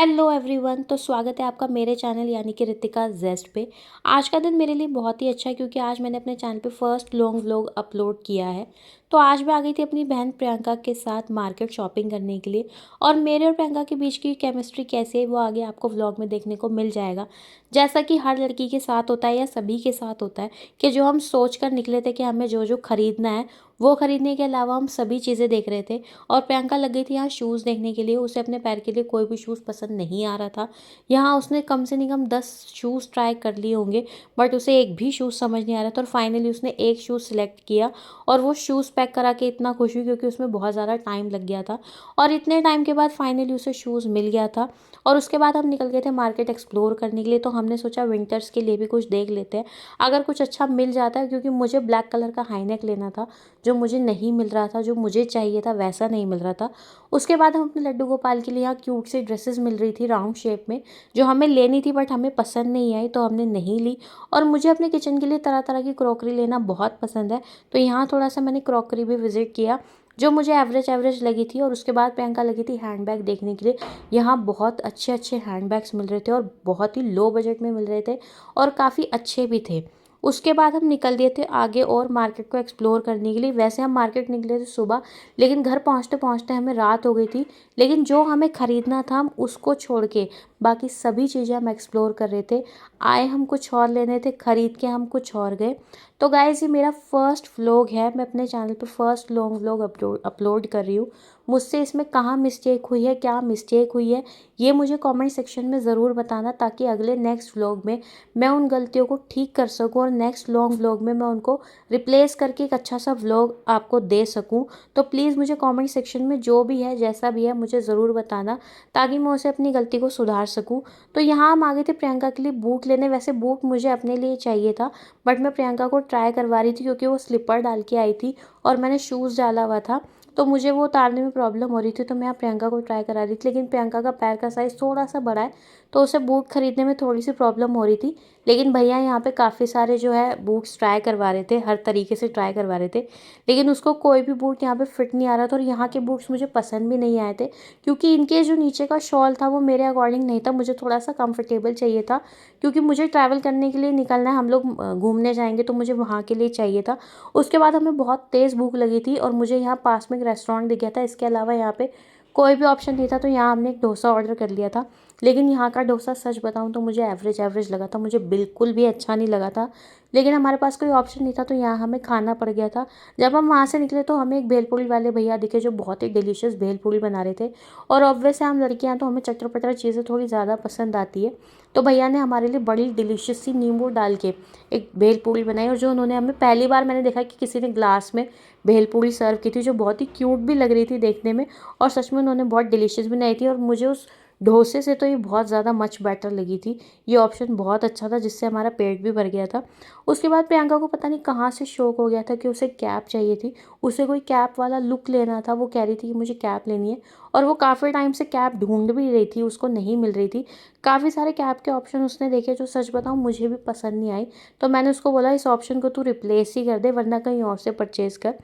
Hello everyone. तो स्वागत है आपका मेरे चैनल यानी कि रितिका जेस्ट पे। आज का दिन मेरे लिए बहुत ही अच्छा है क्योंकि आज मैंने अपने चैनल पे फर्स्ट लॉन्ग व्लॉग अपलोड किया है। तो आज मैं आ गई थी अपनी बहन प्रियंका के साथ मार्केट शॉपिंग करने के लिए। और मेरे और प्रियंका के बीच की केमिस्ट्री कैसी है वो आगे आपको व्लॉग में देखने को मिल जाएगा। जैसा कि हर लड़की के साथ होता है या सभी के साथ होता है कि जो हम सोच कर निकले थे कि हमें जो जो खरीदना है वो खरीदने के अलावा हम सभी चीज़ें देख रहे थे। और प्रियंका लग गई थी यहाँ शूज़ देखने के लिए। उसे अपने पैर के लिए कोई भी शूज़ पसंद नहीं आ रहा था। यहाँ उसने कम से कम 10 शूज़ ट्राई कर लिए होंगे, बट उसे एक भी शूज़ समझ नहीं आ रहा था। और फाइनली उसने एक शूज़ सिलेक्ट किया और वो शूज़ पैक करा के इतना खुश हुई क्योंकि उसमें बहुत ज़्यादा टाइम लग गया था। और इतने टाइम के बाद फाइनली उसे शूज़ मिल गया था। और उसके बाद हम निकल गए थे मार्केट एक्सप्लोर करने के लिए। तो हमने सोचा विंटर्स के लिए भी कुछ देख लेते हैं, अगर कुछ अच्छा मिल जाता है, क्योंकि मुझे ब्लैक कलर का हाई नेक लेना था जो मुझे नहीं मिल रहा था, जो मुझे चाहिए था वैसा नहीं मिल रहा था। उसके बाद हम अपने लड्डू गोपाल के लिए यहाँ क्यूट सी ड्रेसेस मिल रही थी राउंड शेप में, जो हमें लेनी थी बट हमें पसंद नहीं आई तो हमने नहीं ली। और मुझे अपने किचन के लिए तरह तरह की क्रॉकरी लेना बहुत पसंद है, तो यहाँ थोड़ा सा मैंने क्रॉकरी भी विजिट किया जो मुझे एवरेज एवरेज लगी थी। और उसके बाद प्रियंका लगी थी हैंडबैग देखने के लिए। यहाँ बहुत अच्छे अच्छे हैंडबैग्स मिल रहे थे और बहुत ही लो बजट में मिल रहे थे और काफ़ी अच्छे भी थे। उसके बाद हम निकल दिए थे आगे और मार्केट को एक्सप्लोर करने के लिए। वैसे हम मार्केट निकले थे सुबह, लेकिन घर पहुंचते पहुंचते हमें रात हो गई थी। लेकिन जो हमें ख़रीदना था हम उसको छोड़ के बाकी सभी चीज़ें हम एक्सप्लोर कर रहे थे। आए हम कुछ और लेने थे, ख़रीद के हम कुछ और गए। तो गाइस ये मेरा फर्स्ट व्लॉग है, मैं अपने चैनल पर फर्स्ट लॉन्ग व्लॉग अपलोड कर रही हूँ। मुझसे इसमें कहाँ मिस्टेक हुई है, क्या मिस्टेक हुई है, ये मुझे कमेंट सेक्शन में ज़रूर बताना, ताकि अगले नेक्स्ट व्लॉग में मैं उन गलतियों को ठीक कर सकूं और नेक्स्ट लॉन्ग व्लॉग में मैं उनको रिप्लेस करके एक अच्छा सा व्लॉग आपको दे सकूं। तो प्लीज़ मुझे कमेंट सेक्शन में जो भी है जैसा भी है मुझे ज़रूर बताना, ताकि मैं उसे अपनी गलती को सुधार सकूं। तो यहाँ हम आ गए थे प्रियंका के लिए बूट लेने। वैसे बूट मुझे अपने लिए चाहिए था, बट मैं प्रियंका को ट्राई करवा रही थी क्योंकि वो स्लीपर डाल के आई थी और मैंने शूज़ डाला हुआ था, तो मुझे वो उतारने में प्रॉब्लम हो रही थी। तो मैं यहाँ प्रियंका को ट्राई करा रही थी, लेकिन प्रियंका का पैर का साइज़ थोड़ा सा बड़ा है तो उसे बूट खरीदने में थोड़ी सी प्रॉब्लम हो रही थी। लेकिन भैया यहाँ पे काफ़ी सारे जो है बूट्स ट्राई करवा रहे थे, हर तरीके से ट्राई करवा रहे थे, लेकिन उसको कोई भी बूट यहाँ पे फिट नहीं आ रहा था। और यहाँ के बूट्स मुझे पसंद भी नहीं आए थे क्योंकि इनके जो नीचे का शॉल था वो मेरे अकॉर्डिंग नहीं था। मुझे थोड़ा सा कंफर्टेबल चाहिए था क्योंकि मुझे ट्रैवल करने के लिए निकलना है, हम लोग घूमने जाएंगे तो मुझे वहाँ के लिए चाहिए था। उसके बाद हमें बहुत तेज़ भूख लगी थी और मुझे यहाँ पास में एक रेस्टोरेंट दिख गया था। इसके अलावा यहाँ पे कोई भी ऑप्शन नहीं था, तो यहाँ हमने एक डोसा ऑर्डर कर लिया था। लेकिन यहाँ का डोसा सच बताऊँ तो मुझे एवरेज एवरेज लगा था, मुझे बिल्कुल भी अच्छा नहीं लगा था। लेकिन हमारे पास कोई ऑप्शन नहीं था तो यहाँ हमें खाना पड़ गया था। जब हम वहाँ से निकले तो हमें एक भेलपूरी वाले भैया दिखे जो बहुत ही डिलीशियस भेलपूरी बना रहे थे। और ऑब्वियस है हम लड़कियाँ तो हमें चटर पटर चीज़ें थोड़ी ज़्यादा पसंद आती है। तो भैया ने हमारे लिए बड़ी डिलीशियस सी नींबू डाल के एक भेलपूरी बनाई, और जो उन्होंने हमें पहली बार मैंने देखा कि किसी ने ग्लास में भेलपूरी सर्व की थी, जो बहुत ही क्यूट भी लग रही थी देखने में। और सच में उन्होंने बहुत डिलीशियस बनाई थी और मुझे उस डोसे से तो ये बहुत ज़्यादा मच बेटर लगी थी। ये ऑप्शन बहुत अच्छा था जिससे हमारा पेट भी भर गया था। उसके बाद प्रियंका को पता नहीं कहाँ से शौक हो गया था कि उसे कैप चाहिए थी, उसे कोई कैप वाला लुक लेना था। वो कह रही थी कि मुझे कैप लेनी है, और वो काफ़ी टाइम से कैप ढूंढ भी रही थी, उसको नहीं मिल रही थी। काफ़ी सारे कैप के ऑप्शन उसने देखे जो सच बताऊँ मुझे भी पसंद नहीं आई। तो मैंने उसको बोला इस ऑप्शन को तू रिप्लेस ही कर दे, वरना कहीं और से परचेज़ कर,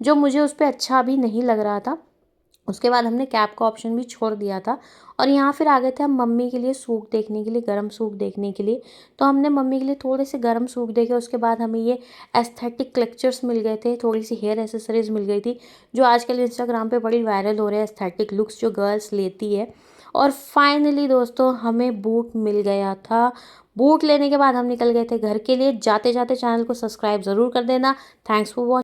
जो मुझे उस पर अच्छा भी नहीं लग रहा था। उसके बाद हमने कैप का ऑप्शन भी छोड़ दिया था। और यहाँ फिर आ गए थे हम मम्मी के लिए सूट देखने के लिए, गर्म सूट देखने के लिए। तो हमने मम्मी के लिए थोड़े से गर्म सूट देखे। उसके बाद हमें ये एस्थेटिक क्लेक्चर्स मिल गए थे, थोड़ी सी हेयर एसेसरीज मिल गई थी जो आजकल इंस्टाग्राम पे बड़ी वायरल हो रहे हैं, एस्थेटिक लुक्स जो गर्ल्स लेती है। और फाइनली दोस्तों हमें बूट मिल गया था। बूट लेने के बाद हम निकल गए थे घर के लिए। जाते जाते चैनल को सब्सक्राइब ज़रूर कर देना। Thanks for watching.